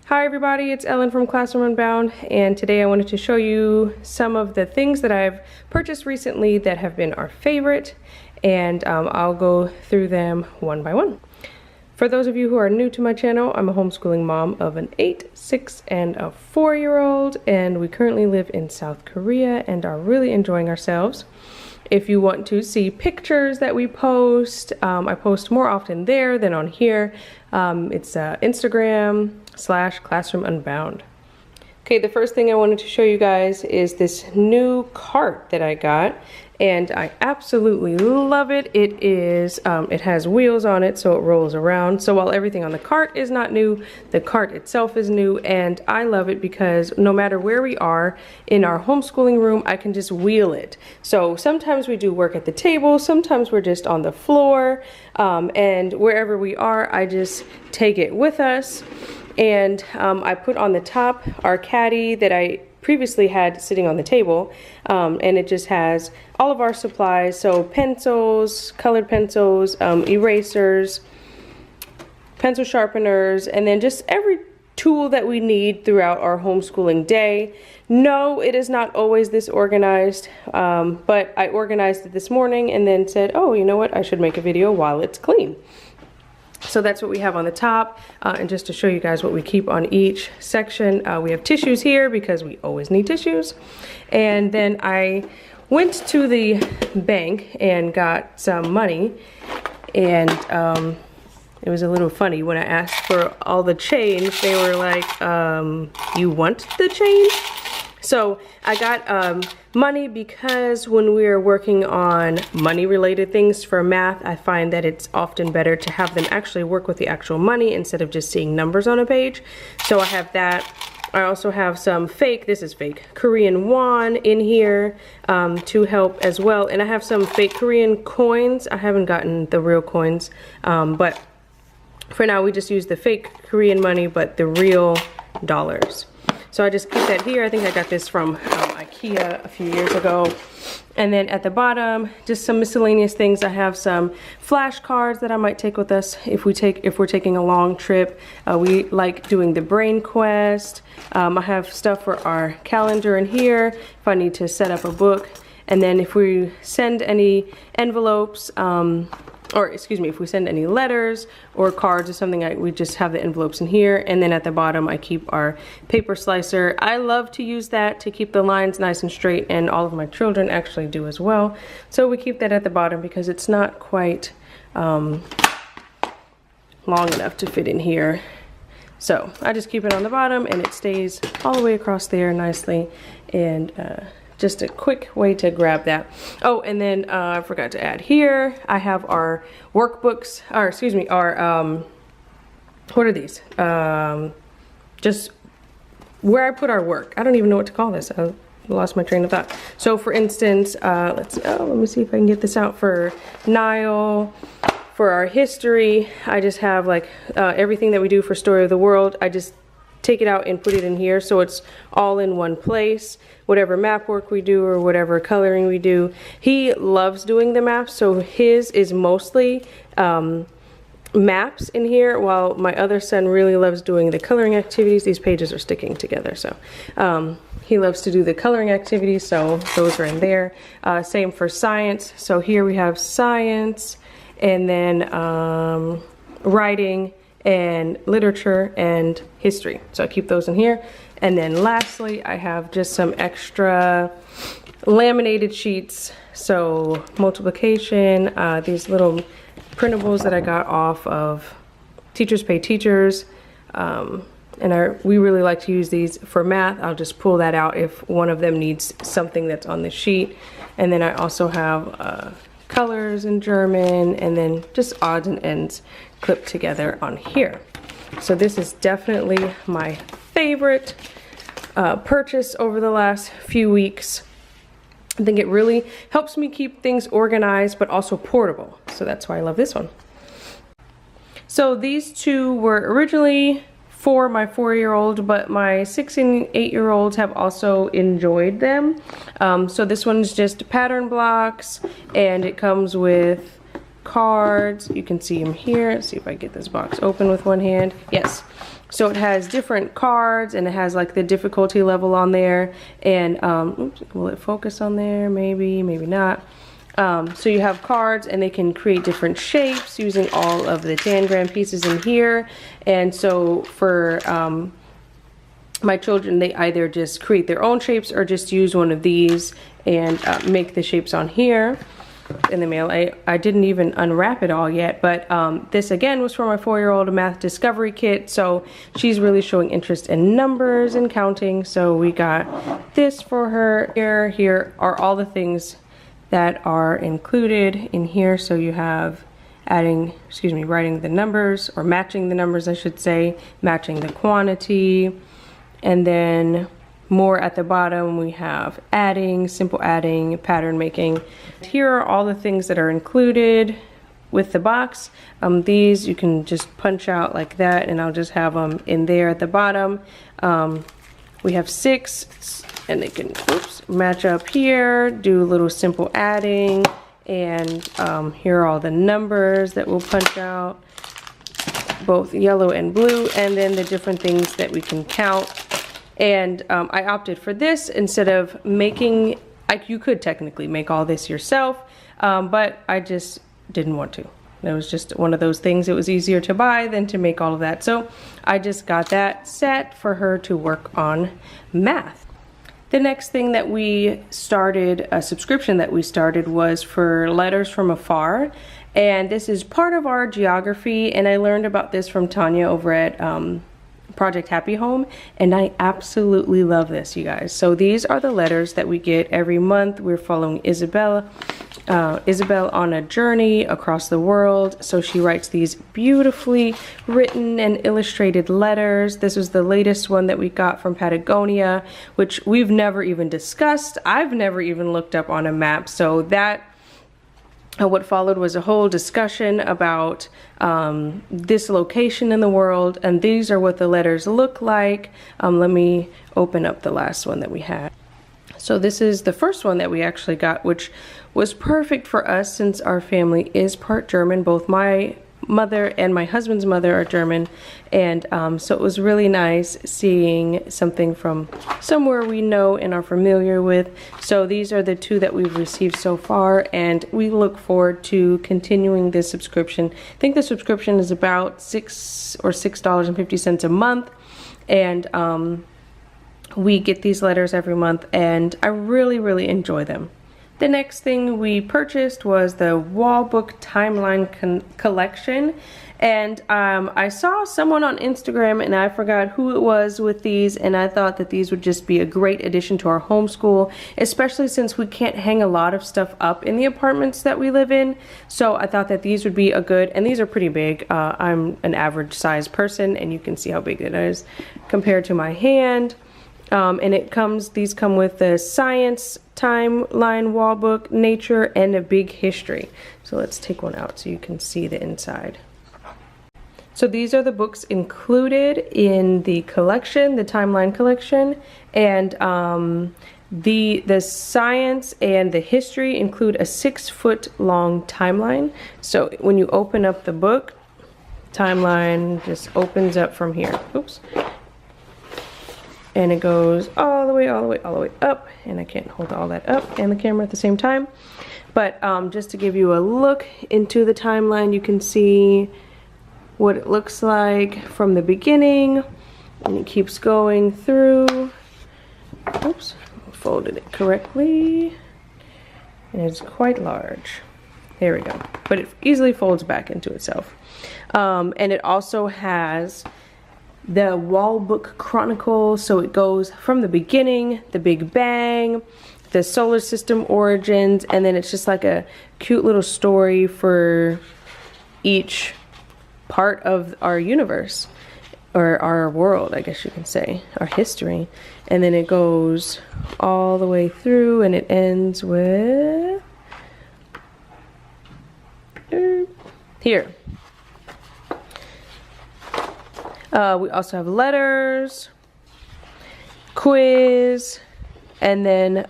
Hi everybody, it's Ellen from Classroom Unbound, and today I wanted to show you some of the things that I've purchased recently that have been our favorite, and I'll go through them one by one. For those of you who are new to my channel, I'm a homeschooling mom of an 8, 6, and a 4-year-old, and we currently live in South Korea and are really enjoying ourselves. If you want to see pictures that we post, I post more often there than on here. It's Instagram/Classroom Unbound. Okay, the first thing I wanted to show you guys is this new cart that I got, and I absolutely love it. It has wheels on it, so it rolls around. So while everything on the cart is not new, the cart itself is new, and I love it because no matter where we are in our homeschooling room, I can just wheel it. So sometimes we do work at the table, sometimes we're just on the floor, and wherever we are, I just take it with us. And I put on the top our caddy that I previously had sitting on the table, and it just has all of our supplies, so pencils, colored pencils, erasers, pencil sharpeners, and then just every tool that we need throughout our homeschooling day. No, it is not always this organized, but I organized it this morning and then said, oh, you know what, I should make a video while it's clean. So that's what we have on the top, and just to show you guys what we keep on each section, we have tissues here because we always need tissues. And then I went to the bank and got some money, and it was a little funny when I asked for all the change. They were like, you want the change? So I got money because when we're working on money related things for math, I find that it's often better to have them actually work with the actual money instead of just seeing numbers on a page. So I have that. I also have some fake, this is fake, Korean won in here to help as well. And I have some fake Korean coins. I haven't gotten the real coins, but for now we just use the fake Korean money, but the real dollars. So I just keep that here. I think I got this from IKEA a few years ago. And then at the bottom, just some miscellaneous things. I have some flashcards that I might take with us if we're taking a long trip. We like doing the brain quest. I have stuff for our calendar in here if I need to set up a book. And then if we send any envelopes, if we send any letters or cards or something, we just have the envelopes in here. And then at the bottom, I keep our paper slicer. I love to use that to keep the lines nice and straight, and all of my children actually do as well. So we keep that at the bottom because it's not quite long enough to fit in here. So I just keep it on the bottom, and it stays all the way across there nicely. And just a quick way to grab that. Oh, and then I forgot to add here, I have our workbooks, or excuse me, our, what are these? Just where I put our work. I don't even know what to call this. I lost my train of thought. So for instance, let me see if I can get this out for Niall. For our history, I just have like everything that we do for Story of the World. I just take it out and put it in here so it's all in one place. Whatever map work we do or whatever coloring we do, he loves doing the maps, so his is mostly maps in here, while my other son really loves doing the coloring activities. These pages are sticking together, so he loves to do the coloring activities, so those are in there. Same for science, so here we have science, and then writing and literature and history, so I keep those in here. And then lastly, I have just some extra laminated sheets, so multiplication, these little printables that I got off of Teachers Pay Teachers, and we really like to use these for math. I'll just pull that out if one of them needs something that's on the sheet. And then I also have colors in German, and then just odds and ends clipped together on here. So this is definitely my favorite purchase over the last few weeks. I think it really helps me keep things organized, but also portable. So that's why I love this one. So these two were originally for my 4-year-old, but my 6 and 8-year-olds have also enjoyed them. So this one's just pattern blocks, and it comes with cards. You can see them here. Let's see if I get this box open with one hand. Yes. So it has different cards, and it has like the difficulty level on there. And oops, will it focus on there? Maybe, maybe not. So you have cards, and they can create different shapes using all of the tangram pieces in here. And so for my children, they either just create their own shapes or just use one of these and make the shapes on here. In the mail, I didn't even unwrap it all yet, but this again was for my 4-year-old, a math discovery kit. So she's really showing interest in numbers and counting, so we got this for her. Here are all the things that are included in here. So you have writing the numbers, or matching the numbers I should say, matching the quantity, and then more at the bottom we have adding, simple adding, pattern making. Here are all the things that are included with the box. These you can just punch out like that, and I'll just have them in there at the bottom. We have 6, and they can match up here, do a little simple adding, and here are all the numbers that we'll punch out, both yellow and blue, and then the different things that we can count. And I opted for this instead of making, you could technically make all this yourself, but I just didn't want to. It was just one of those things. It was easier to buy than to make all of that. So I just got that set for her to work on math. The next thing that we started, a subscription that we started, was for Letters from Afar. And this is part of our geography, and I learned about this from Tanya over at Project Happy Home, and I absolutely love this, you guys. So these are the letters that we get every month. We're following Isabel on a journey across the world. So she writes these beautifully written and illustrated letters. This was the latest one that we got from Patagonia, which we've never even discussed. I've never even looked up on a map. So that what followed was a whole discussion about this location in the world, and these are what the letters look like. Let me open up the last one that we had. So this is the first one that we actually got, which was perfect for us since our family is part German. Both my mother and my husband's mother are German, and so it was really nice seeing something from somewhere we know and are familiar with. So these are the 2 that we've received so far, and we look forward to continuing this subscription. I think the subscription is about $6.50 a month, and we get these letters every month, and I really enjoy them. The next thing we purchased was the wall book timeline collection, and I saw someone on Instagram, and I forgot who it was with these, and I thought that these would just be a great addition to our homeschool, especially since we can't hang a lot of stuff up in the apartments that we live in. So I thought that these would be a good, and these are pretty big. I'm an average size person, and you can see how big it is compared to my hand. And these come with the science timeline wall book, nature, and a big history. So let's take one out so you can see the inside. So these are the books included in the collection, the timeline collection, and the science and the history include a 6-foot long timeline. So when you open up the book, timeline just opens up from here. Oops. And it goes all the way up, and I can't hold all that up and the camera at the same time. But just to give you a look into the timeline, you can see what it looks like from the beginning, and it keeps going through. Oops, folded it correctly, and it's quite large. There we go. But it easily folds back into itself. And it also has the wall book chronicle, so it goes from the beginning, the Big Bang, the solar system origins, and then it's just like a cute little story for each part of our universe, or our world, I guess you can say, our history. And then it goes all the way through, and it ends with here. We also have letters, quiz, and then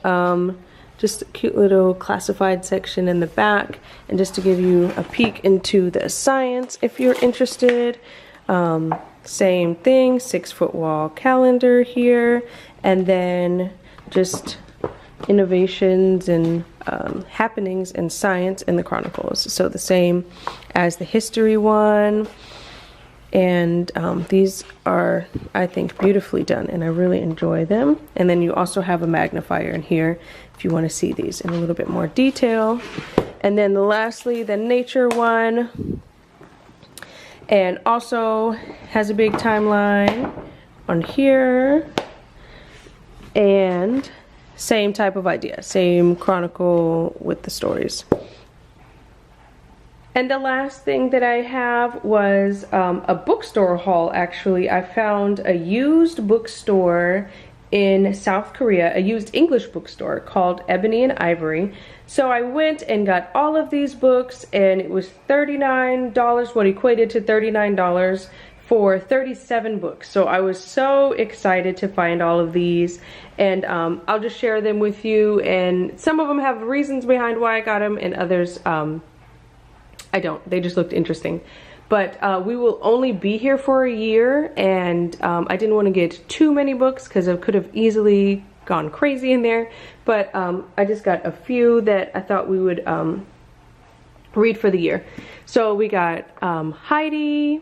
just a cute little classified section in the back. And just to give you a peek into the science, if you're interested, Same thing, 6-foot wall calendar here, and then just innovations and happenings in science in the Chronicles. So the same as the history one. And these are, I think, beautifully done, and I really enjoy them. And then you also have a magnifier in here if you want to see these in a little bit more detail. And then lastly, the nature one, and also has a big timeline on here, and same type of idea, same chronicle with the stories. And the last thing that I have was a bookstore haul. Actually, I found a used bookstore in South Korea, a used English bookstore called Ebony and Ivory. So I went and got all of these books, and it was $39, what equated to $39 for 37 books. So I was so excited to find all of these, and I'll just share them with you. And some of them have reasons behind why I got them, and others I don't. They just looked interesting. But we will only be here for a year, and I didn't want to get too many books because I could have easily gone crazy in there. But I just got a few that I thought we would read for the year. So we got Heidi,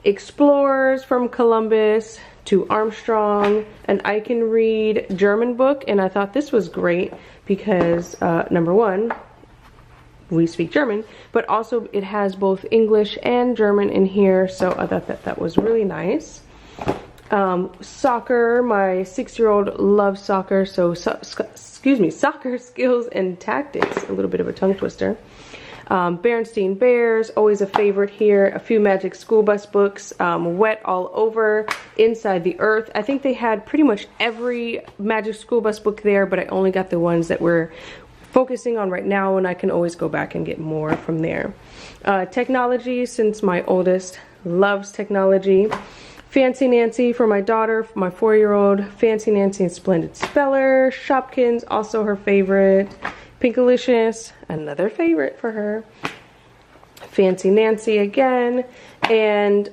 Explorers from Columbus to Armstrong, an I Can Read German book. And I thought this was great because number one, we speak German, but also it has both English and German in here, so I thought that was really nice. Soccer, my 6-year-old loves soccer, so excuse me, Soccer Skills and Tactics, a little bit of a tongue twister. Berenstain Bears, always a favorite here. A few Magic School Bus books, Wet All Over, Inside the Earth. I think they had pretty much every Magic School Bus book there, but I only got the ones that were focusing on right now, and I can always go back and get more from there. Technology, since my oldest loves technology. Fancy Nancy for my daughter, my 4-year-old. Fancy Nancy and Splendid Speller. Shopkins, also her favorite. Pinkalicious, another favorite for her. Fancy Nancy again. And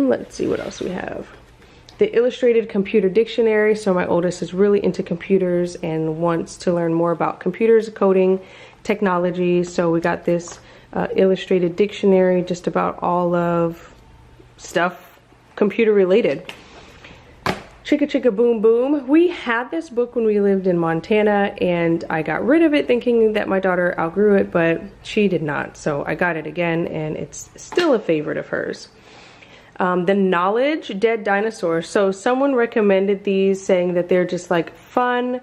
let's see what else we have. The Illustrated Computer Dictionary. So my oldest is really into computers and wants to learn more about computers, coding, technology. So we got this illustrated dictionary, just about all of stuff computer related. Chicka Chicka Boom Boom. We had this book when we lived in Montana, and I got rid of it thinking that my daughter outgrew it, but she did not. So I got it again, and it's still a favorite of hers. The Knowledge Dead Dinosaurs. So someone recommended these, saying that they're just like fun,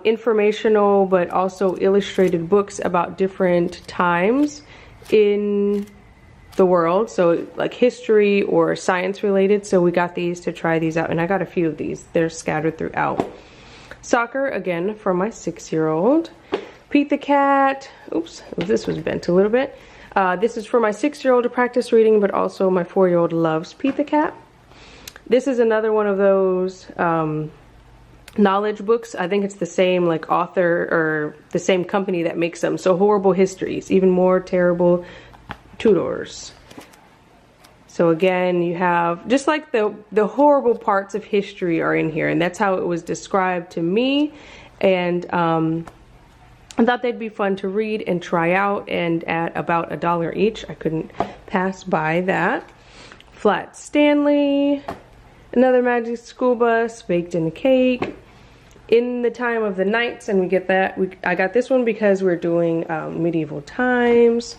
informational, but also illustrated books about different times in the world. So like history or science related. So we got these to try these out, and I got a few of these. They're scattered throughout. Soccer, again, for my 6-year-old. Pete the Cat. Oops, this was bent a little bit. This is for my 6-year-old to practice reading, but also my 4-year-old loves Pete the Cat. This is another one of those knowledge books. I think it's the same like author or the same company that makes them. So Horrible Histories, Even More Terrible Tudors. So again, you have just like the horrible parts of history are in here, and that's how it was described to me. And I thought they'd be fun to read and try out, and at about $1 each, I couldn't pass by that. Flat Stanley, another Magic School Bus, Baked in a Cake, In the Time of the Knights, and we get that. I got this one because we're doing medieval times.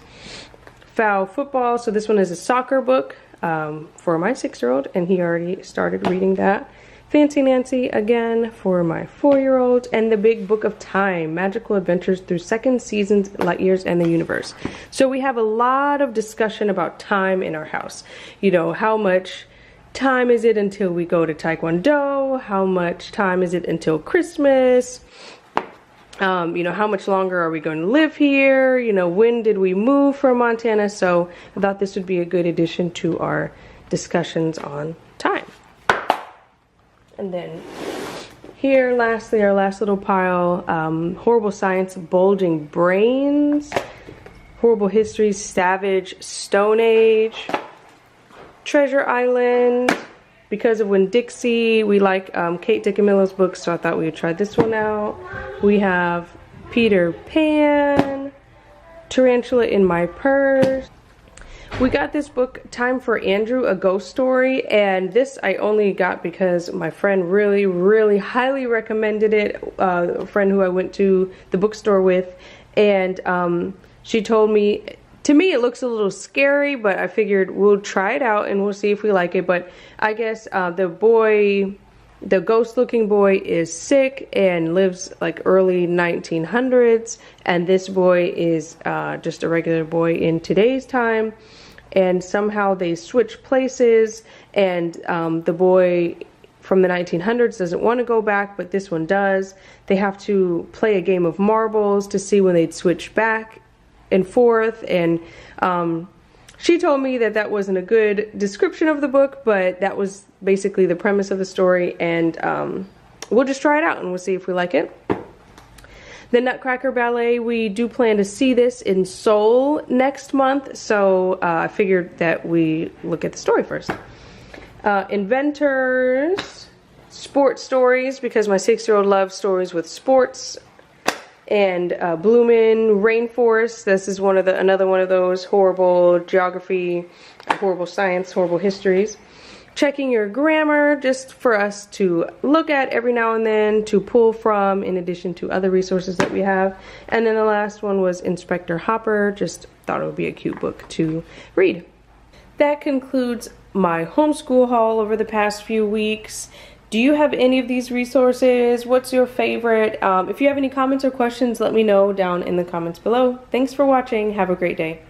Foul Football, so this one is a soccer book for my 6-year-old, and he already started reading that. Fancy Nancy, again, for my 4-year-old. And The Big Book of Time, Magical Adventures Through Second Seasons, Light Years, and the Universe. So we have a lot of discussion about time in our house. You know, how much time is it until we go to Taekwondo? How much time is it until Christmas? You know, how much longer are we going to live here? You know, when did we move from Montana? So I thought this would be a good addition to our discussions on time. And then here, lastly, our last little pile, Horrible Science, Bulging Brains, Horrible Histories, Savage Stone Age, Treasure Island, because of Winn-Dixie. We like Kate DiCamillo's books, so I thought we would try this one out. We have Peter Pan, Tarantula in My Purse. We got this book, Time for Andrew, A Ghost Story, and this I only got because my friend really highly recommended it, a friend who I went to the bookstore with, and she told me, to me it looks a little scary, but I figured we'll try it out and we'll see if we like it. But I guess the ghost looking boy is sick and lives like early 1900s, and this boy is just a regular boy in today's time. And somehow they switch places, and the boy from the 1900s doesn't want to go back, but this one does. They have to play a game of marbles to see when they'd switch back and forth, and she told me that that wasn't a good description of the book, but that was basically the premise of the story, and we'll just try it out and we'll see if we like it. The Nutcracker Ballet, we do plan to see this in Seoul next month, so I figured that we look at the story first. Inventors, sports stories, because my 6-year-old loves stories with sports. And Bloomin' Rainforest, this is another one of those horrible geography, horrible science, horrible histories. Checking Your Grammar, just for us to look at every now and then, to pull from, in addition to other resources that we have. And then the last one was Inspector Hopper, just thought it would be a cute book to read. That concludes my homeschool haul over the past few weeks. Do you have any of these resources? What's your favorite? If you have any comments or questions, let me know down in the comments below. Thanks for watching. Have a great day.